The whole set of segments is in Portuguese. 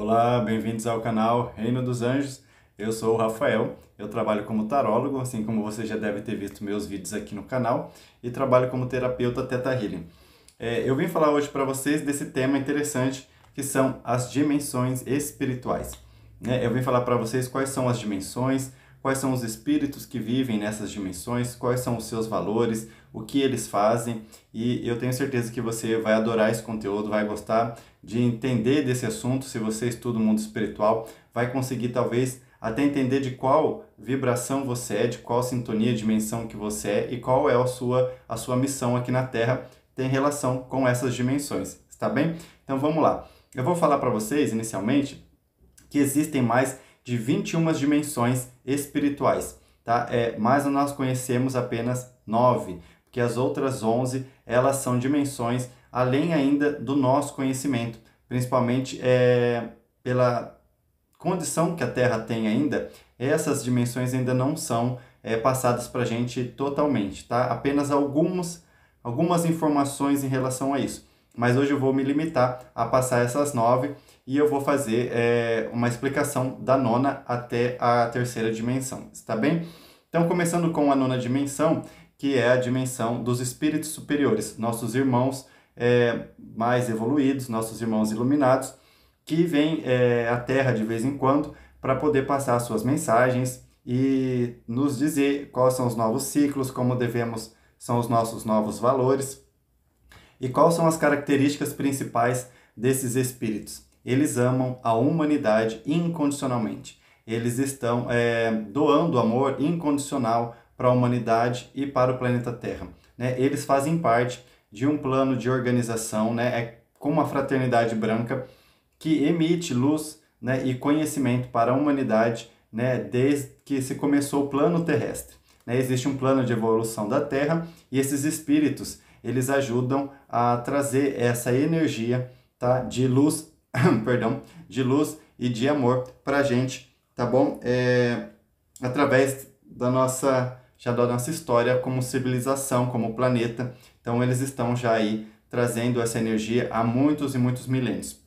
Olá, bem-vindos ao canal Reino dos Anjos. Eu sou o Rafael, eu trabalho como tarólogo, assim como você já deve ter visto meus vídeos aqui no canal, e trabalho como terapeuta Theta Healing. Eu vim falar hoje para vocês desse tema interessante, que são as dimensões espirituais. Eu vim falar para vocês quais são as dimensões, quais são os espíritos que vivem nessas dimensões, quais são os seus valores, o que eles fazem, e eu tenho certeza que você vai adorar esse conteúdo, vai gostar de entender desse assunto. Se você estuda o mundo espiritual, vai conseguir talvez até entender de qual vibração você é, de qual sintonia, dimensão que você é e qual é a sua missão aqui na Terra, tem relação com essas dimensões, está bem? Então vamos lá. Eu vou falar para vocês, inicialmente, que existem mais de 21 dimensões espirituais, tá? Mas nós conhecemos apenas 9, porque as outras 11, elas são dimensões além ainda do nosso conhecimento, principalmente pela condição que a Terra tem ainda, essas dimensões ainda não são passadas para a gente totalmente, tá? Apenas algumas informações em relação a isso. Mas hoje eu vou me limitar a passar essas 9 e eu vou fazer uma explicação da 9ª até a 3ª dimensão, está bem? Então, começando com a 9ª dimensão, que é a dimensão dos espíritos superiores, nossos irmãos mais evoluídos, nossos irmãos iluminados, que vêm à Terra de vez em quando para poder passar suas mensagens e nos dizer quais são os novos ciclos, são os nossos novos valores e quais são as características principais desses espíritos. Eles amam a humanidade incondicionalmente. Eles estão doando amor incondicional para a humanidade e para o planeta Terra, né? Eles fazem parte de um plano de organização, né? Como uma fraternidade branca que emite luz, né, e conhecimento para a humanidade, né, desde que se começou o plano terrestre, né? Existe um plano de evolução da Terra e esses espíritos, eles ajudam a trazer essa energia, tá, de luz, perdão, de luz e de amor para a gente, tá bom? Através da nossa história como civilização, como planeta. Então eles estão já aí trazendo essa energia há muitos e muitos milênios.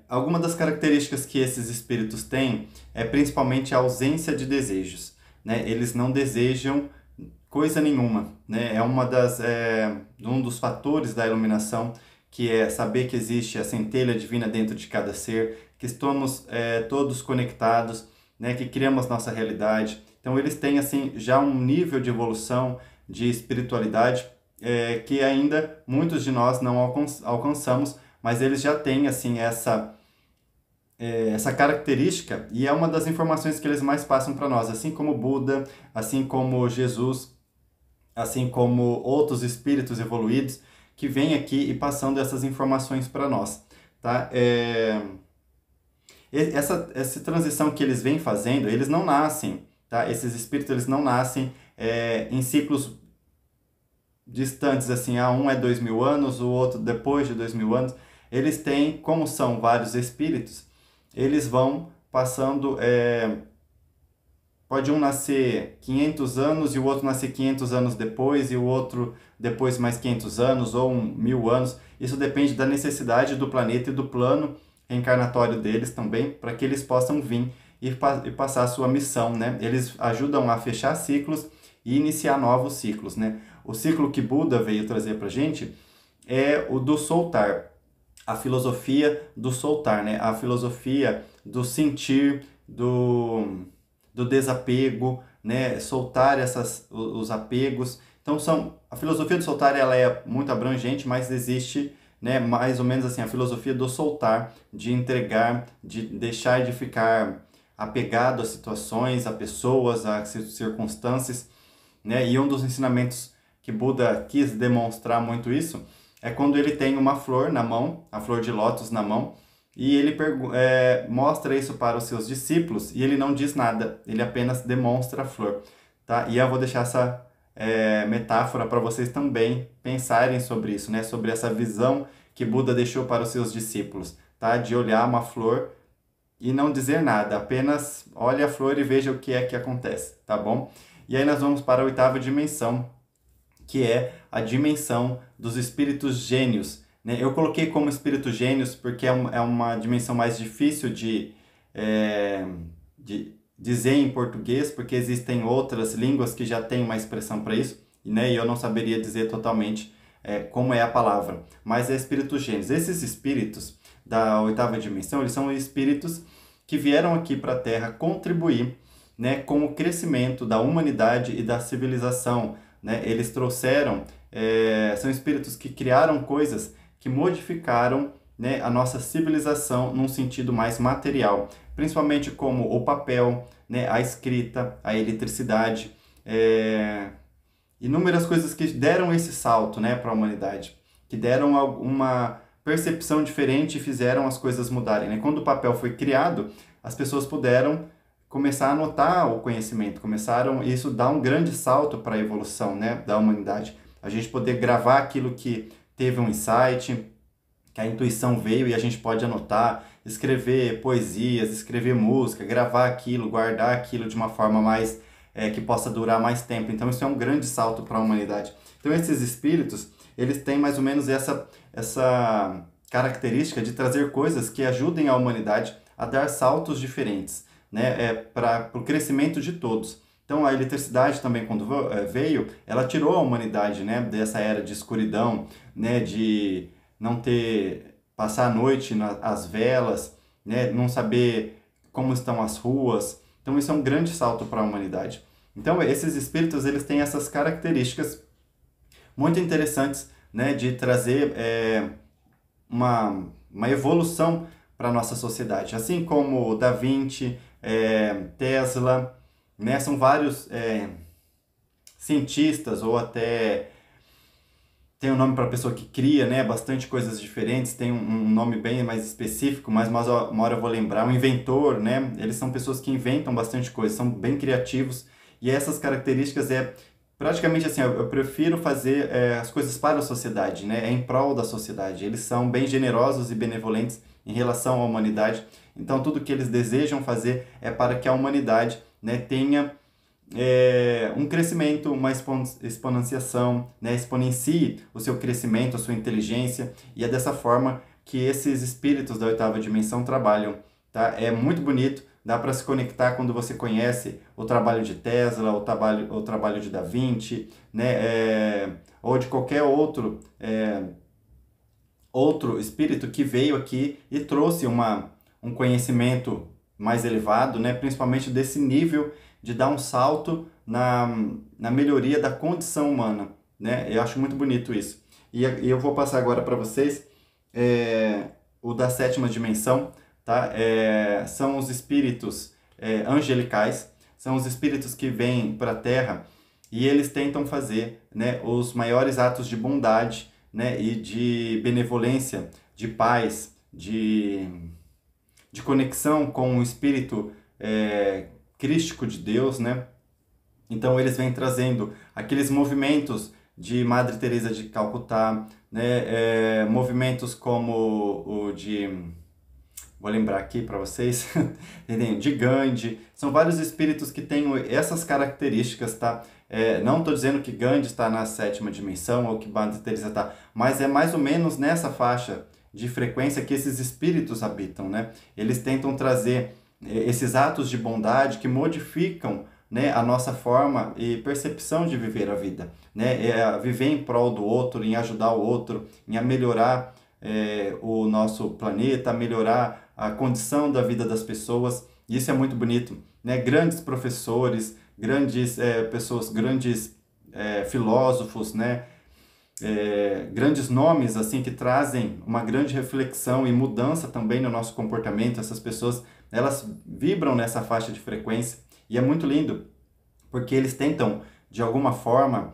Alguma das características que esses espíritos têm é principalmente a ausência de desejos, né? Eles não desejam coisa nenhuma, né? Um dos fatores da iluminação, que é saber que existe a centelha divina dentro de cada ser, que estamos todos conectados, né? Que criamos nossa realidade. Então eles têm assim já um nível de evolução, de espiritualidade, que ainda muitos de nós não alcançamos, mas eles já têm assim essa característica, e é uma das informações que eles mais passam para nós, assim como Buda, assim como Jesus, assim como outros espíritos evoluídos que vêm aqui e passando essas informações para nós, tá? Essa transição que eles vêm fazendo, eles não nascem, tá? Esses espíritos, eles não nascem em ciclos distantes, assim, um é 2000 anos, o outro depois de 2000 anos. Eles têm, como são vários espíritos, eles vão passando, pode um nascer 500 anos e o outro nascer 500 anos depois, e o outro depois mais 500 anos ou 1000 anos. Isso depende da necessidade do planeta e do plano reencarnatório deles também, para que eles possam vir e passar a sua missão, né? Eles ajudam a fechar ciclos e iniciar novos ciclos, né? O ciclo que Buda veio trazer para a gente é o do soltar, a filosofia do soltar, né? A filosofia do sentir, do desapego, né? Soltar os apegos. Então a filosofia do soltar, ela é muito abrangente, mas existe, né, mais ou menos assim, a filosofia do soltar, de entregar, de deixar de ficar apegado a situações, a pessoas, a circunstâncias, né? E um dos ensinamentos que Buda quis demonstrar muito isso é quando ele tem uma flor na mão, a flor de lótus na mão, e ele mostra isso para os seus discípulos e ele não diz nada, ele apenas demonstra a flor, tá? E eu vou deixar essa metáfora para vocês também pensarem sobre isso, né? Sobre essa visão que Buda deixou para os seus discípulos, tá? De olhar uma flor e não dizer nada, apenas olhe a flor e veja o que é que acontece, tá bom? E aí nós vamos para a 8ª dimensão, que é a dimensão dos espíritos gênios, né? Eu coloquei como espírito gênios porque é uma dimensão mais difícil de dizer em português, porque existem outras línguas que já têm uma expressão para isso, né? E eu não saberia dizer totalmente como é a palavra, mas é espírito gênios. Esses espíritos da oitava dimensão, eles são espíritos que vieram aqui para a Terra contribuir, né, com o crescimento da humanidade e da civilização, né? Eles trouxeram, são espíritos que criaram coisas que modificaram, né, a nossa civilização num sentido mais material, principalmente como o papel, né, a escrita, a eletricidade, inúmeras coisas que deram esse salto, né, para a humanidade, que deram uma percepção diferente e fizeram as coisas mudarem, né? Quando o papel foi criado, as pessoas puderam começar a anotar o conhecimento, isso dá um grande salto para a evolução, né, da humanidade. A gente poder gravar aquilo que teve um insight, que a intuição veio e a gente pode anotar, escrever poesias, escrever música, gravar aquilo, guardar aquilo de uma forma mais que possa durar mais tempo. Então isso é um grande salto para a humanidade. Então esses espíritos, eles têm mais ou menos essa característica de trazer coisas que ajudem a humanidade a dar saltos diferentes, né, para o crescimento de todos. Então a eletricidade também, quando veio, ela tirou a humanidade, né, dessa era de escuridão, né, de não passar a noite às velas, né, não saber como estão as ruas. Então isso é um grande salto para a humanidade. Então esses espíritos, eles têm essas características muito interessantes, né, de trazer uma evolução para a nossa sociedade. Assim como Da Vinci, Tesla, né, são vários cientistas, ou até tem um nome para a pessoa que cria, né, bastante coisas diferentes, tem um nome bem mais específico, mas uma hora eu vou lembrar, um inventor, né, eles são pessoas que inventam bastante coisa, são bem criativos, e essas características praticamente assim, eu prefiro fazer as coisas para a sociedade, né, em prol da sociedade. Eles são bem generosos e benevolentes em relação à humanidade, então tudo que eles desejam fazer é para que a humanidade, né, tenha um crescimento, uma exponenciação, né, exponencie o seu crescimento, a sua inteligência, e é dessa forma que esses espíritos da oitava dimensão trabalham, tá? É muito bonito, dá para se conectar quando você conhece o trabalho de Tesla, o trabalho de Da Vinci, né, ou de qualquer outro espírito que veio aqui e trouxe um conhecimento mais elevado, né, principalmente desse nível de dar um salto na melhoria da condição humana, né? Eu acho muito bonito isso. E eu vou passar agora para vocês o da sétima dimensão, tá? São os espíritos angelicais, são os espíritos que vêm para a Terra e eles tentam fazer, né, os maiores atos de bondade, né, e de benevolência, de paz, de conexão com o espírito crístico de Deus, né? Então eles vêm trazendo aqueles movimentos de Madre Teresa de Calcutá, né? Movimentos como vou lembrar aqui para vocês, de Gandhi. São vários espíritos que têm essas características, tá? Não estou dizendo que Gandhi está na sétima dimensão ou que Madre Teresa está, mas é mais ou menos nessa faixa de frequência que esses espíritos habitam, né? Eles tentam trazer esses atos de bondade que modificam, né, a nossa forma e percepção de viver a vida, né? Viver em prol do outro, em ajudar o outro, em melhorar o nosso planeta, melhorar a condição da vida das pessoas. Isso é muito bonito, né? Grandes professores, grandes pessoas, grandes filósofos, né? Grandes nomes assim que trazem uma grande reflexão e mudança também no nosso comportamento. Essas pessoas, elas vibram nessa faixa de frequência e é muito lindo, porque eles tentam de alguma forma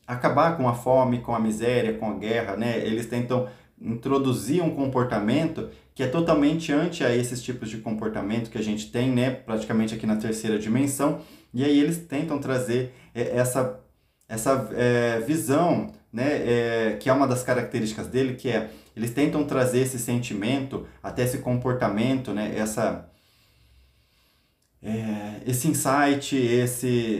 acabar com a fome, com a miséria, com a guerra, né? Eles tentam introduzir um comportamento que é totalmente anti a esses tipos de comportamento que a gente tem, né, praticamente aqui na terceira dimensão, e aí eles tentam trazer essa visão, né, que é uma das características dele, que eles tentam trazer esse sentimento, até esse comportamento, né, esse insight,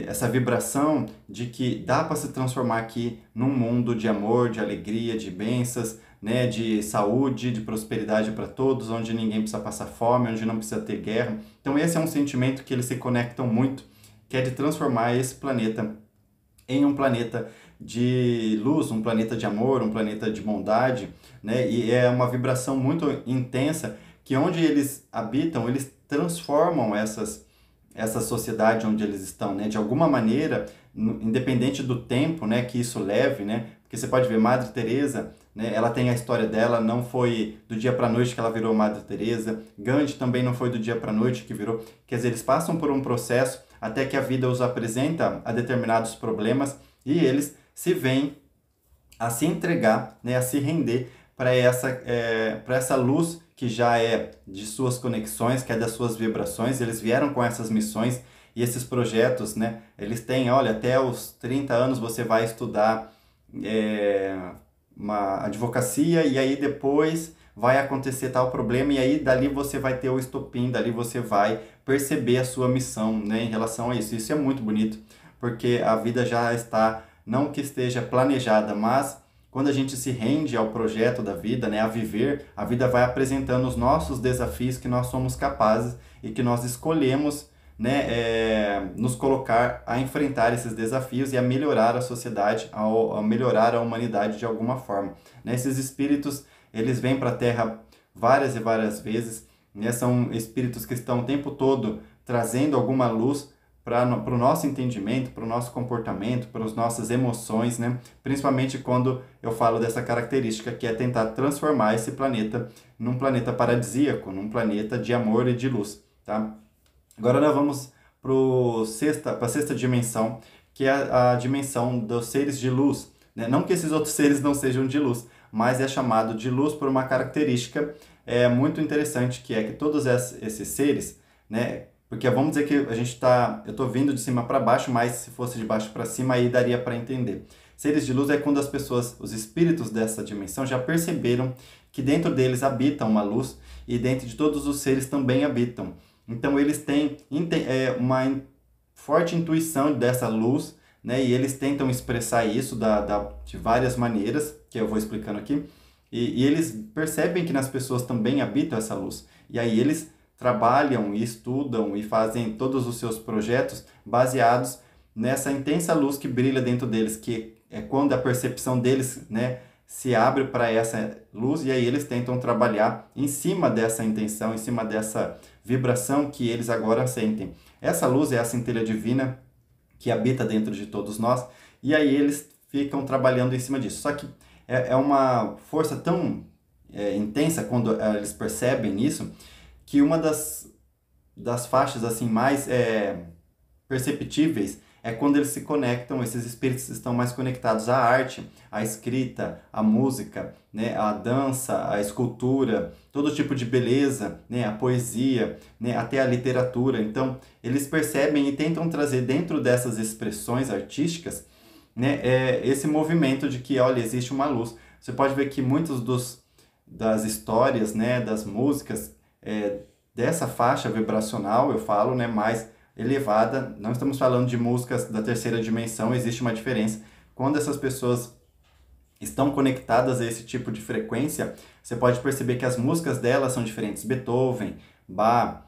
essa vibração de que dá para se transformar aqui num mundo de amor, de alegria, de bênçãos, né, de saúde, de prosperidade para todos, onde ninguém precisa passar fome, onde não precisa ter guerra. Então esse é um sentimento que eles se conectam muito, que é de transformar esse planeta em um planeta de luz, um planeta de amor, um planeta de bondade, né? E é uma vibração muito intensa que onde eles habitam, eles transformam essa sociedade onde eles estão, né? De alguma maneira, independente do tempo, né, que isso leve, né? Porque você pode ver Madre Teresa, né? Ela tem a história dela, não foi do dia para a noite que ela virou Madre Teresa. Gandhi também não foi do dia para a noite que virou. Quer dizer, eles passam por um processo até que a vida os apresenta a determinados problemas e eles se veem a se entregar, né, a se render para essa luz que já é de suas conexões, que é das suas vibrações. Eles vieram com essas missões e esses projetos, né, eles têm, olha, até os 30 anos você vai estudar uma advocacia e aí depois vai acontecer tal problema e aí dali você vai ter o estopim, dali você vai perceber a sua missão, né, em relação a isso. Isso é muito bonito, porque a vida já está, não que esteja planejada, mas quando a gente se rende ao projeto da vida, né, a viver, a vida vai apresentando os nossos desafios que nós somos capazes e que nós escolhemos, né, nos colocar a enfrentar esses desafios e a melhorar a sociedade, a melhorar a humanidade de alguma forma. Né? Esses espíritos, eles vêm para a Terra várias e várias vezes, né? São espíritos que estão o tempo todo trazendo alguma luz para o nosso entendimento, para o nosso comportamento, para as nossas emoções, né? Principalmente quando eu falo dessa característica que é tentar transformar esse planeta num planeta paradisíaco, num planeta de amor e de luz, tá? Agora nós vamos para a sexta dimensão, que é a dimensão dos seres de luz, né? Não que esses outros seres não sejam de luz, mas é chamado de luz por uma característica muito interessante, que é que todos esses seres, né? Porque vamos dizer que eu estou vindo de cima para baixo, mas se fosse de baixo para cima, aí daria para entender. Seres de luz é quando as pessoas, os espíritos dessa dimensão, já perceberam que dentro deles habita uma luz e dentro de todos os seres também habitam. Então eles têm uma forte intuição dessa luz, né? E eles tentam expressar isso de várias maneiras, que eu vou explicando aqui. E eles percebem que nas pessoas também habitam essa luz. E aí eles trabalham e estudam e fazem todos os seus projetos baseados nessa intensa luz que brilha dentro deles, que é quando a percepção deles, né, se abre para essa luz, e aí eles tentam trabalhar em cima dessa intenção, em cima dessa vibração que eles agora sentem. Essa luz é a centelha divina que habita dentro de todos nós, e aí eles ficam trabalhando em cima disso. Só que é uma força tão intensa quando eles percebem isso, que uma das faixas assim mais perceptíveis é quando eles se conectam, esses espíritos estão mais conectados à arte, à escrita, à música, né, à dança, à escultura, todo tipo de beleza, né, à poesia, né, até à literatura. Então, eles percebem e tentam trazer dentro dessas expressões artísticas, né, esse movimento de que, olha, existe uma luz. Você pode ver que muitos das histórias, né, das músicas, dessa faixa vibracional, eu falo, né, mais elevada, não estamos falando de músicas da terceira dimensão, existe uma diferença. Quando essas pessoas estão conectadas a esse tipo de frequência, você pode perceber que as músicas delas são diferentes. Beethoven, Bach,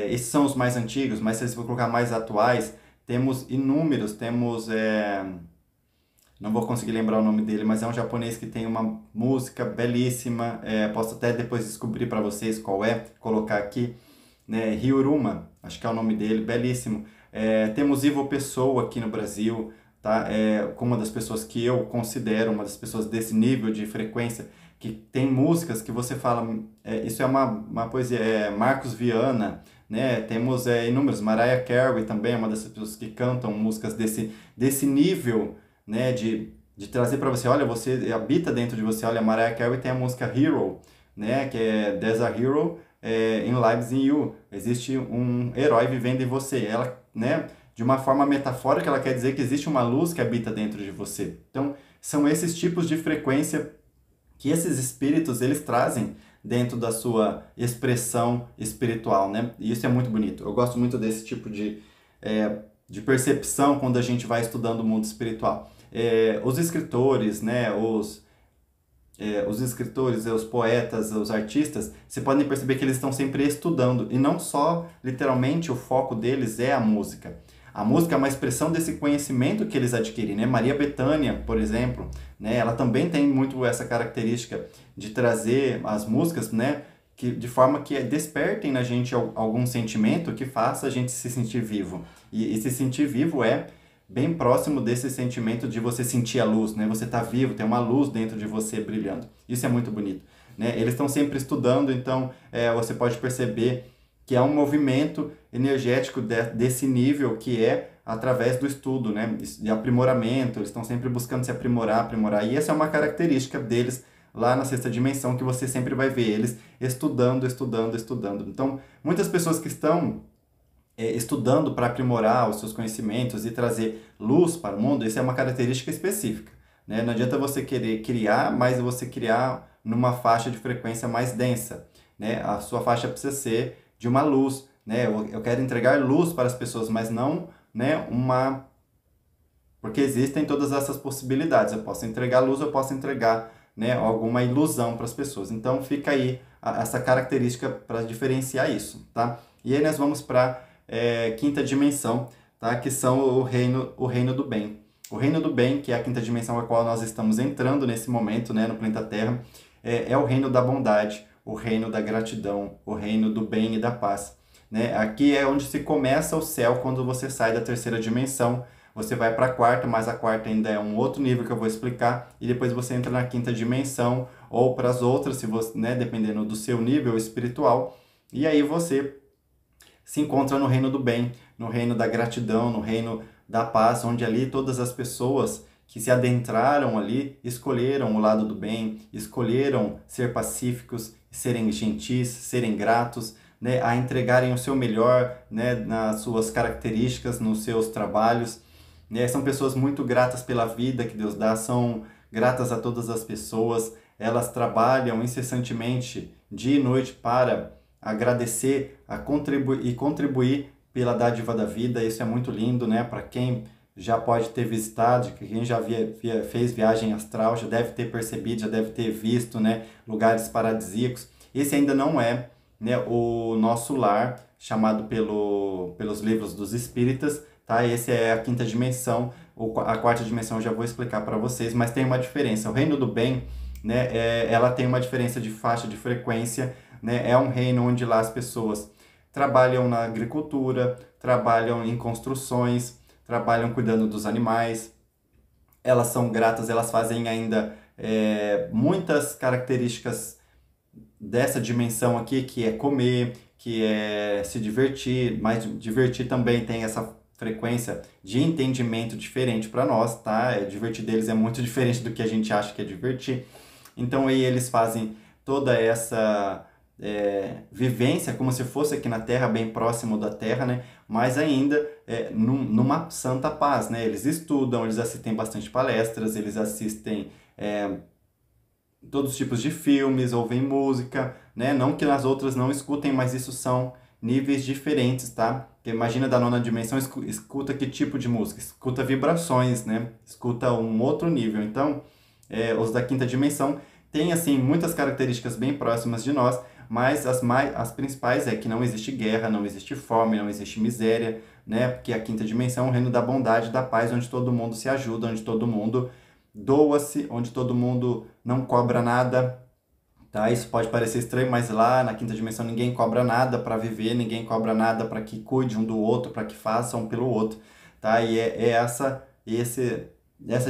esses são os mais antigos, mas se você for colocar mais atuais, temos inúmeros, não vou conseguir lembrar o nome dele, mas é um japonês que tem uma música belíssima, posso até depois descobrir para vocês qual é, colocar aqui, né? Ryuruma, acho que é o nome dele, belíssimo. Temos Ivo Pessoa aqui no Brasil, tá? Como uma das pessoas que eu considero, uma das pessoas desse nível de frequência, que tem músicas que você fala, isso é uma poesia, Marcos Viana, né? Temos inúmeros, Mariah Carey também é uma dessas pessoas que cantam músicas desse nível, né, de trazer para você, olha, você habita dentro de você. Olha, Mariah Carey tem a música Hero, né, que é There's a Hero in Lives in You, existe um herói vivendo em você. Ela, né, de uma forma metafórica, ela quer dizer que existe uma luz que habita dentro de você. Então, são esses tipos de frequência que esses espíritos, eles trazem dentro da sua expressão espiritual, né? E isso é muito bonito. Eu gosto muito desse tipo de percepção quando a gente vai estudando o mundo espiritual. Os escritores, né, os escritores, os poetas, os artistas, você pode perceber que eles estão sempre estudando, e não só, literalmente, o foco deles é a música. A música é uma expressão desse conhecimento que eles adquirem, né? Maria Bethânia, por exemplo, né? Ela também tem muito essa característica de trazer as músicas, né? De forma que despertem na gente algum sentimento que faça a gente se sentir vivo. E se sentir vivo é bem próximo desse sentimento de você sentir a luz, né? Você está vivo, tem uma luz dentro de você brilhando. Isso é muito bonito, né? Eles estão sempre estudando, então você pode perceber que há um movimento energético desse nível que é através do estudo, né? De aprimoramento, eles estão sempre buscando se aprimorar. E essa é uma característica deles lá na sexta dimensão, que você sempre vai ver eles estudando. Então, muitas pessoas que estão estudando para aprimorar os seus conhecimentos e trazer luz para o mundo, isso é uma característica específica, né? Não adianta você querer criar, mas você criar numa faixa de frequência mais densa, né? A sua faixa precisa ser de uma luz, né? Eu quero entregar luz para as pessoas, mas não, né, porque existem todas essas possibilidades. Eu posso entregar luz, eu posso entregar, né, alguma ilusão para as pessoas. Então fica aí essa característica para diferenciar isso, tá? E aí nós vamos para quinta dimensão, tá? Que são o reino do bem. O reino do bem, que é a quinta dimensão a qual nós estamos entrando nesse momento, né, no planeta Terra, é o reino da bondade, o reino da gratidão, o reino do bem e da paz, né? Aqui é onde se começa o céu quando você sai da terceira dimensão. Você vai para a quarta, mas a quarta ainda é um outro nível que eu vou explicar, e depois você entra na quinta dimensão, ou para as outras, se você, né, dependendo do seu nível espiritual, e aí você se encontra no reino do bem, no reino da gratidão, no reino da paz, onde ali todas as pessoas que se adentraram ali escolheram o lado do bem, escolheram ser pacíficos, serem gentis, serem gratos, né, a entregarem o seu melhor, né, nas suas características, nos seus trabalhos. São pessoas muito gratas pela vida que Deus dá, são gratas a todas as pessoas, elas trabalham incessantemente dia e noite para agradecer e contribuir pela dádiva da vida. Isso é muito lindo, né? Para quem já pode ter visitado, quem já fez viagem astral, já deve ter percebido, já deve ter visto, né, lugares paradisíacos. Esse ainda não é, né, o nosso lar, chamado pelos livros dos espíritas, tá? Esse é a quinta dimensão, a quarta dimensão eu já vou explicar para vocês, mas tem uma diferença. O reino do bem, né, ela tem uma diferença de faixa de frequência, né? É um reino onde lá as pessoas trabalham na agricultura, trabalham em construções, trabalham cuidando dos animais, elas são gratas, elas fazem ainda muitas características dessa dimensão aqui, que é comer, que é se divertir, mas divertir também tem essa frequência de entendimento diferente para nós, tá? Divertir deles é muito diferente do que a gente acha que é divertir. Então aí eles fazem toda essa vivência como se fosse aqui na Terra, bem próximo da Terra, né? Mas ainda numa santa paz, né? Eles estudam, eles assistem bastante palestras, eles assistem todos os tipos de filmes, ouvem música, né? Não que nas outras não escutem, mas isso são níveis diferentes, tá? Porque imagina, da nona dimensão, escuta que tipo de música? Escuta vibrações, né? Escuta um outro nível. Então, os da quinta dimensão têm, assim, muitas características bem próximas de nós, mas as principais é que não existe guerra, não existe fome, não existe miséria, né? Porque a quinta dimensão é o reino da bondade, da paz, onde todo mundo se ajuda, onde todo mundo doa-se, onde todo mundo não cobra nada, tá? Isso pode parecer estranho, mas lá na quinta dimensão ninguém cobra nada para viver, ninguém cobra nada para que cuide um do outro, para que faça um pelo outro, tá? E essa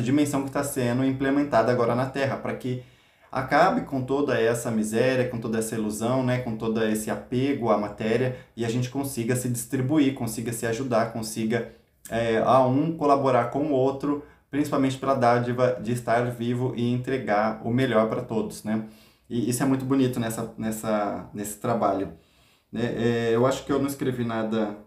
dimensão que está sendo implementada agora na Terra, para que acabe com toda essa miséria, com toda essa ilusão, né, com todo esse apego à matéria, e a gente consiga se distribuir, consiga se ajudar, consiga colaborar com o outro, principalmente pela dádiva de estar vivo e entregar o melhor para todos, né? E isso é muito bonito nesse trabalho, né? Eu acho que eu não escrevi nada.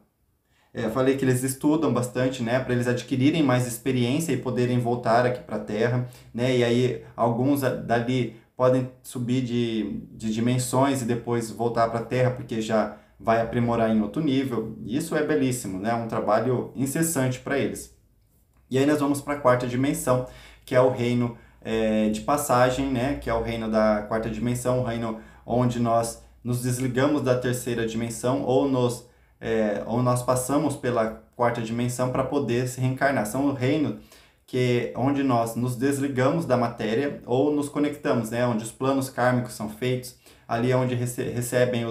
Falei que eles estudam bastante, né, para eles adquirirem mais experiência e poderem voltar aqui para a Terra, né? E aí alguns dali podem subir de dimensões e depois voltar para a Terra porque já vai aprimorar em outro nível. Isso é belíssimo, né? É um trabalho incessante para eles. E aí nós vamos para a quarta dimensão, que é o reino de passagem, né? Que é o reino da quarta dimensão, o reino onde nós nos desligamos da terceira dimensão ou nós passamos pela quarta dimensão para poder se reencarnar. São o reino onde nós nos desligamos da matéria ou nos conectamos, né? Onde os planos kármicos são feitos, ali é onde recebem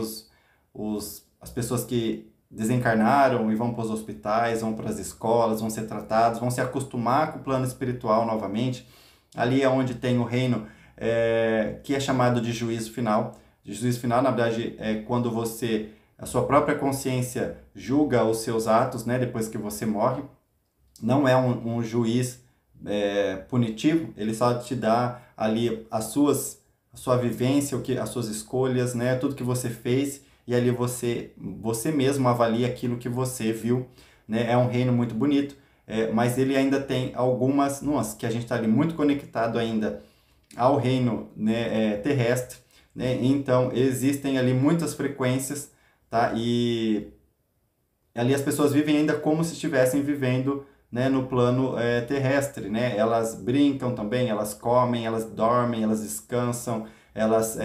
as pessoas que desencarnaram e vão para os hospitais, vão para as escolas, vão ser tratados, vão se acostumar com o plano espiritual novamente. Ali é onde tem o reino que é chamado de juízo final. De juízo final, na verdade, é quando a sua própria consciência julga os seus atos, né, depois que você morre. Não é um juiz punitivo, ele só te dá ali a sua vivência, as suas escolhas, né, tudo que você fez, e ali você mesmo avalia aquilo que você viu, né? É um reino muito bonito, mas ele ainda tem algumas nuances, que a gente está ali muito conectado ainda ao reino, né, terrestre, né? Então existem ali muitas frequências, tá? E ali as pessoas vivem ainda como se estivessem vivendo, né, no plano terrestre, né? Elas brincam também, elas comem, elas dormem, elas descansam, elas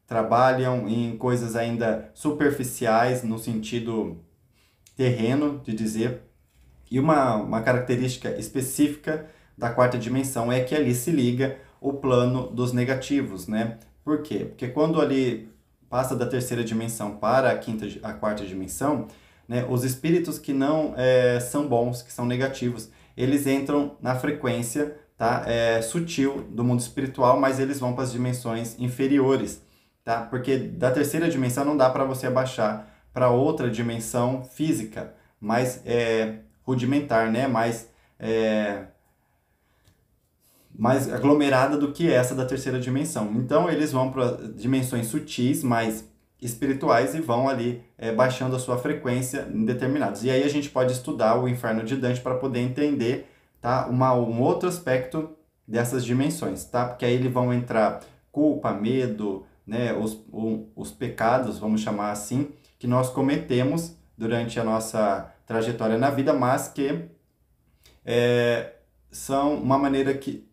trabalham em coisas ainda superficiais, no sentido terreno, de dizer. E uma característica específica da quarta dimensão é que ali se liga o plano dos negativos, né? Por quê? Porque quando ali passa da terceira dimensão para a quarta dimensão, né, os espíritos que não são bons, que são negativos, eles entram na frequência, tá, sutil do mundo espiritual, mas eles vão para as dimensões inferiores, tá? Porque da terceira dimensão não dá para você abaixar para outra dimensão física, mais rudimentar, né? Mais aglomerada do que essa da terceira dimensão. Então eles vão para dimensões sutis, mais espirituais, e vão ali baixando a sua frequência em determinados. E aí a gente pode estudar o Inferno de Dante para poder entender, tá, um outro aspecto dessas dimensões, tá? Porque aí eles vão entrar culpa, medo, né, os pecados, vamos chamar assim, que nós cometemos durante a nossa trajetória na vida, mas que são uma maneira que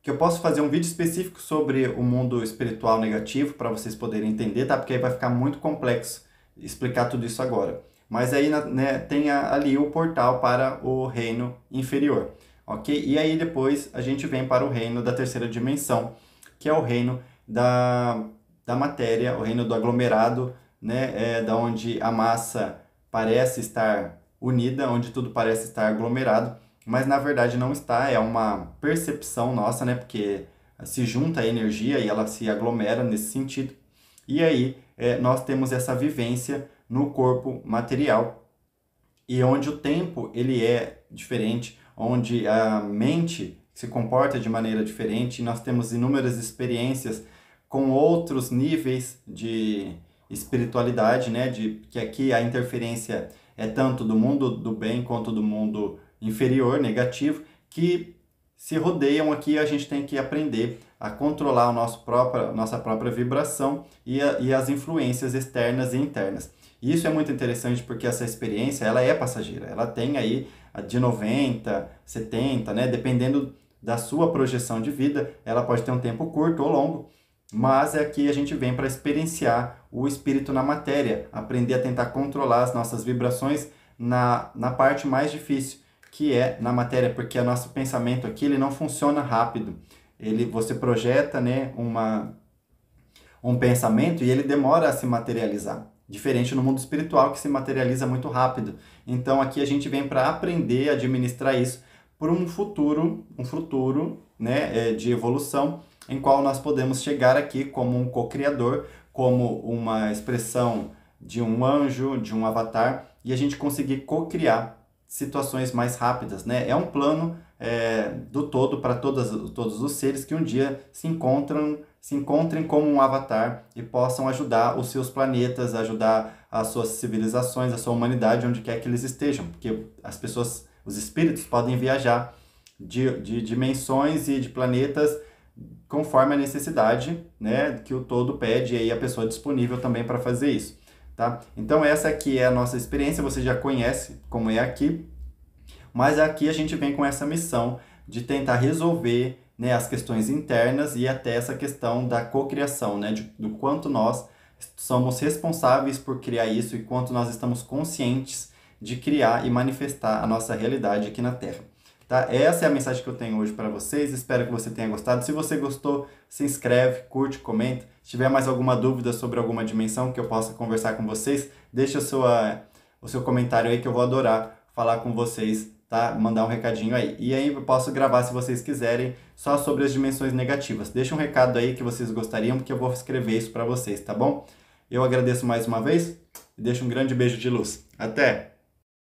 eu posso fazer um vídeo específico sobre o mundo espiritual negativo para vocês poderem entender, tá? Porque aí vai ficar muito complexo explicar tudo isso agora. Mas aí, né, tem ali o portal para o reino inferior, ok? E aí depois a gente vem para o reino da terceira dimensão, que é o reino da matéria, o reino do aglomerado, né? Da onde a massa parece estar unida, onde tudo parece estar aglomerado, mas na verdade não está, é uma percepção nossa, né? Porque se junta a energia e ela se aglomera nesse sentido. E aí nós temos essa vivência no corpo material, e onde o tempo ele é diferente, onde a mente se comporta de maneira diferente, e nós temos inúmeras experiências com outros níveis de espiritualidade, né? Que aqui a interferência é tanto do mundo do bem quanto do mundo inferior, negativo, que se rodeiam aqui. A gente tem que aprender a controlar a nossa própria vibração e as influências externas e internas. E isso é muito interessante porque essa experiência ela é passageira, ela tem aí de 90, 70, né? Dependendo da sua projeção de vida, ela pode ter um tempo curto ou longo, mas aqui a gente vem para experienciar o espírito na matéria, aprender a tentar controlar as nossas vibrações na parte mais difícil, que é na matéria, porque o nosso pensamento aqui ele não funciona rápido. Você projeta, né, um pensamento e ele demora a se materializar. Diferente no mundo espiritual, que se materializa muito rápido. Então aqui a gente vem para aprender a administrar isso por um futuro, né, de evolução, em qual nós podemos chegar aqui como um co-criador, como uma expressão de um anjo, de um avatar, e a gente conseguir co-criar situações mais rápidas, né? É um plano do todo para todos os seres que um dia se encontrem como um avatar e possam ajudar os seus planetas, ajudar as suas civilizações, a sua humanidade, onde quer que eles estejam, porque as pessoas, os espíritos podem viajar de dimensões e de planetas conforme a necessidade, né, que o todo pede e aí a pessoa é disponível também para fazer isso, tá? Então essa aqui é a nossa experiência, você já conhece como é aqui, mas aqui a gente vem com essa missão de tentar resolver, né, as questões internas e até essa questão da cocriação, né, do quanto nós somos responsáveis por criar isso e quanto nós estamos conscientes de criar e manifestar a nossa realidade aqui na Terra. Tá? Essa é a mensagem que eu tenho hoje para vocês, espero que você tenha gostado. Se você gostou, se inscreve, curte, comenta. Se tiver mais alguma dúvida sobre alguma dimensão que eu possa conversar com vocês, deixa o seu comentário aí que eu vou adorar falar com vocês, tá? Mandar um recadinho aí. E aí eu posso gravar, se vocês quiserem, só sobre as dimensões negativas. Deixa um recado aí que vocês gostariam, porque eu vou escrever isso para vocês, tá bom? Eu agradeço mais uma vez e deixo um grande beijo de luz. Até!